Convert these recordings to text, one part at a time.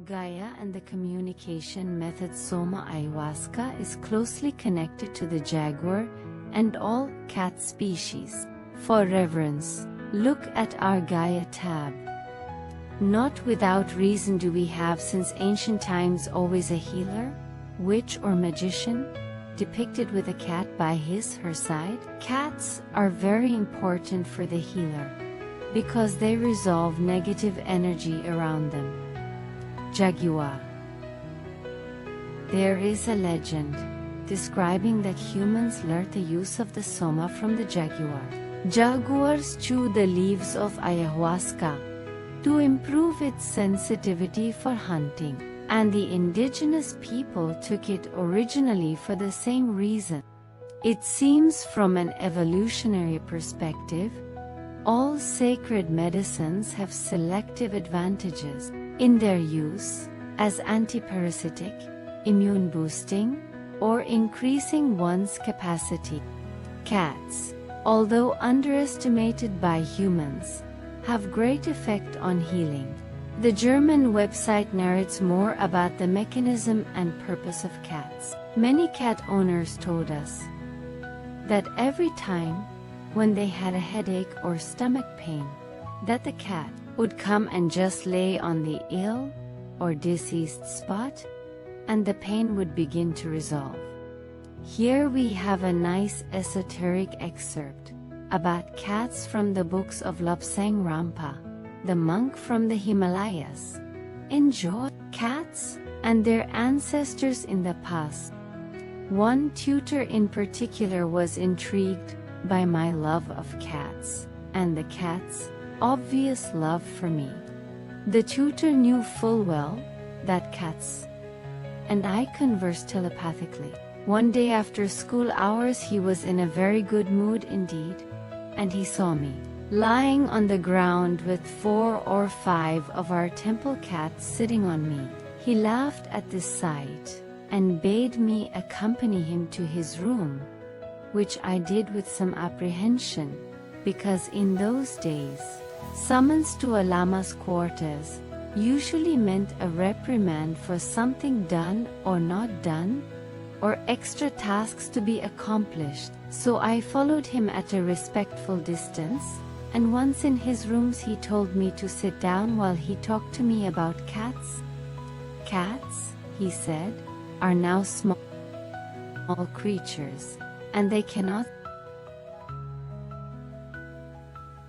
Gaia and the communication method Soma ayahuasca is closely connected to the jaguar and all cat species. For reverence, look at our Gaia tab. Not without reason do we have since ancient times always a healer, witch or magician, depicted with a cat by his/her side. Cats are very important for the healer, because they resolve negative energy around them. Jaguar. There is a legend describing that humans learned the use of the soma from the jaguar. Jaguars chew the leaves of ayahuasca to improve its sensitivity for hunting, and the indigenous people took it originally for the same reason. It seems from an evolutionary perspective, all sacred medicines have selective advantages in their use, as antiparasitic, immune boosting, or increasing one's capacity. Cats, although underestimated by humans, have great effect on healing. The German website narrates more about the mechanism and purpose of cats. Many cat owners told us that every time when they had a headache or stomach pain, that the cat would come and just lay on the ill or diseased spot, and the pain would begin to resolve. Here we have a nice esoteric excerpt about cats from the books of Lobsang Rampa, the monk from the Himalayas. Enjoy. Cats and their ancestors in the past. One tutor in particular was intrigued by my love of cats, and the cat's obvious love for me. The tutor knew full well that cats and I conversed telepathically. One day after school hours he was in a very good mood indeed, and he saw me lying on the ground with 4 or 5 of our temple cats sitting on me. He laughed at this sight, and bade me accompany him to his room, which I did with some apprehension, because in those days, summons to a lama's quarters usually meant a reprimand for something done or not done, or extra tasks to be accomplished. So I followed him at a respectful distance, and once in his rooms he told me to sit down while he talked to me about cats. Cats, he said, are now small creatures, and they cannot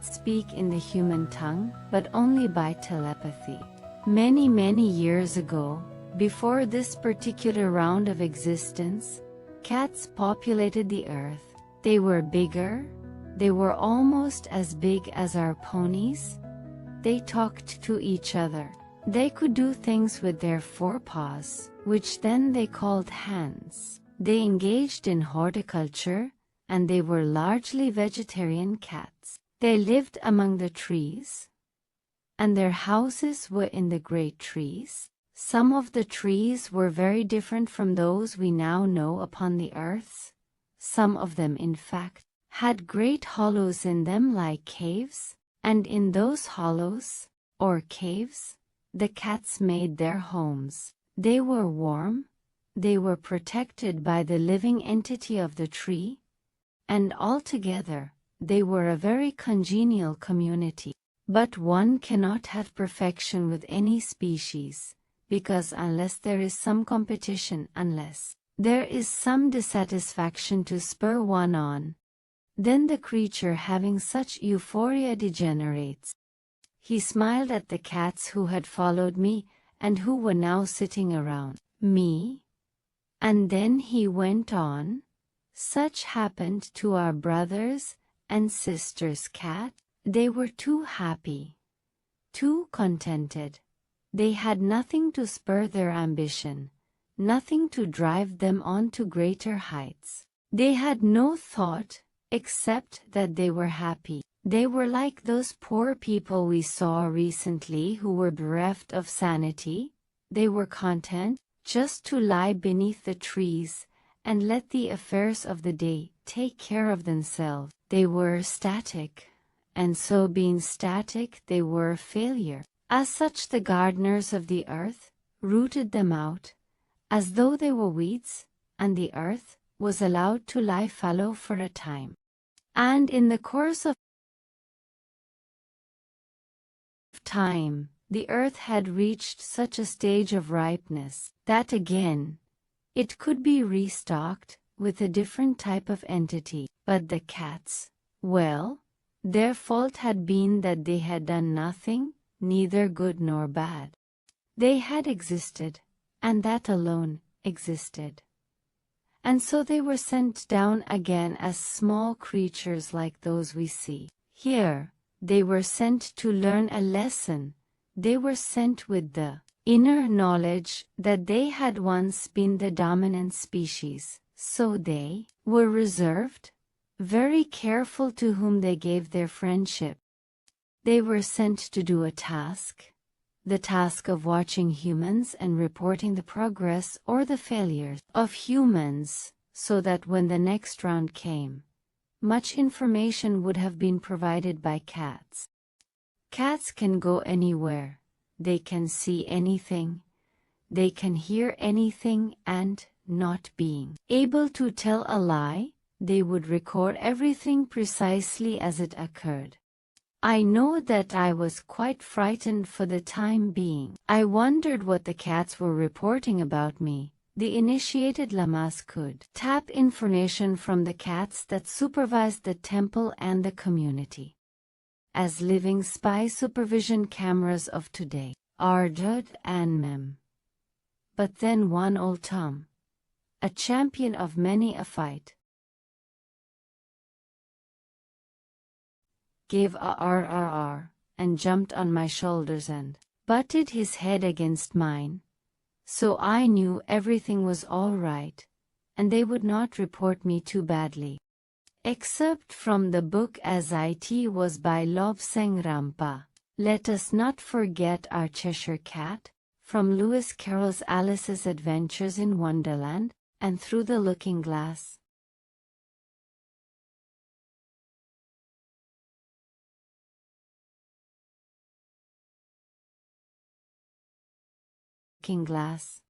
speak in the human tongue, but only by telepathy. Many years ago, before this particular round of existence, cats populated the earth. They were bigger. They were almost as big as our ponies. They talked to each other. They could do things with their forepaws, which then they called hands. They engaged in horticulture, and they were largely vegetarian cats. They lived among the trees, and their houses were in the great trees. Some of the trees were very different from those we now know upon the earth. Some of them, in fact, had great hollows in them like caves, and in those hollows, or caves, the cats made their homes. They were warm, they were protected by the living entity of the tree, and altogether, they were a very congenial community. But one cannot have perfection with any species, because unless there is some competition, unless there is some dissatisfaction to spur one on, then the creature having such euphoria degenerates. He smiled at the cats who had followed me, and who were now sitting around me. And then he went on, "Such happened to our brothers and sisters' cat. They were too happy, too contented. They had nothing to spur their ambition, nothing to drive them on to greater heights. They had no thought, except that they were happy. They were like those poor people we saw recently who were bereft of sanity. They were content just to lie beneath the trees and let the affairs of the day take care of themselves. They were static, and so being static they were a failure. As such the gardeners of the earth, rooted them out, as though they were weeds, and the earth was allowed to lie fallow for a time. And in the course of time, the earth had reached such a stage of ripeness that again it could be restocked with a different type of entity. But the cats, well, their fault had been that they had done nothing, neither good nor bad. They had existed, and that alone existed. And so they were sent down again as small creatures like those we see here. They were sent to learn a lesson. They were sent with the inner knowledge that they had once been the dominant species, so they were reserved, very careful to whom they gave their friendship. They were sent to do a task, the task of watching humans and reporting the progress or the failures of humans, so that when the next round came, much information would have been provided by cats. Cats can go anywhere, they can see anything, they can hear anything, and, not being able to tell a lie, they would record everything precisely as it occurred. I know that I was quite frightened for the time being. I wondered what the cats were reporting about me. The initiated lamas could tap information from the cats that supervised the temple and the community. As living spy supervision cameras of today are Dud and Mem. But then one old Tom, a champion of many a fight, gave a RRR, and jumped on my shoulders and butted his head against mine. So I knew everything was all right, and they would not report me too badly. Except from the book as it was by Lobsang Rampa. Let us not forget our Cheshire Cat, from Lewis Carroll's Alice's Adventures in Wonderland, and Through the Looking Glass. Glass.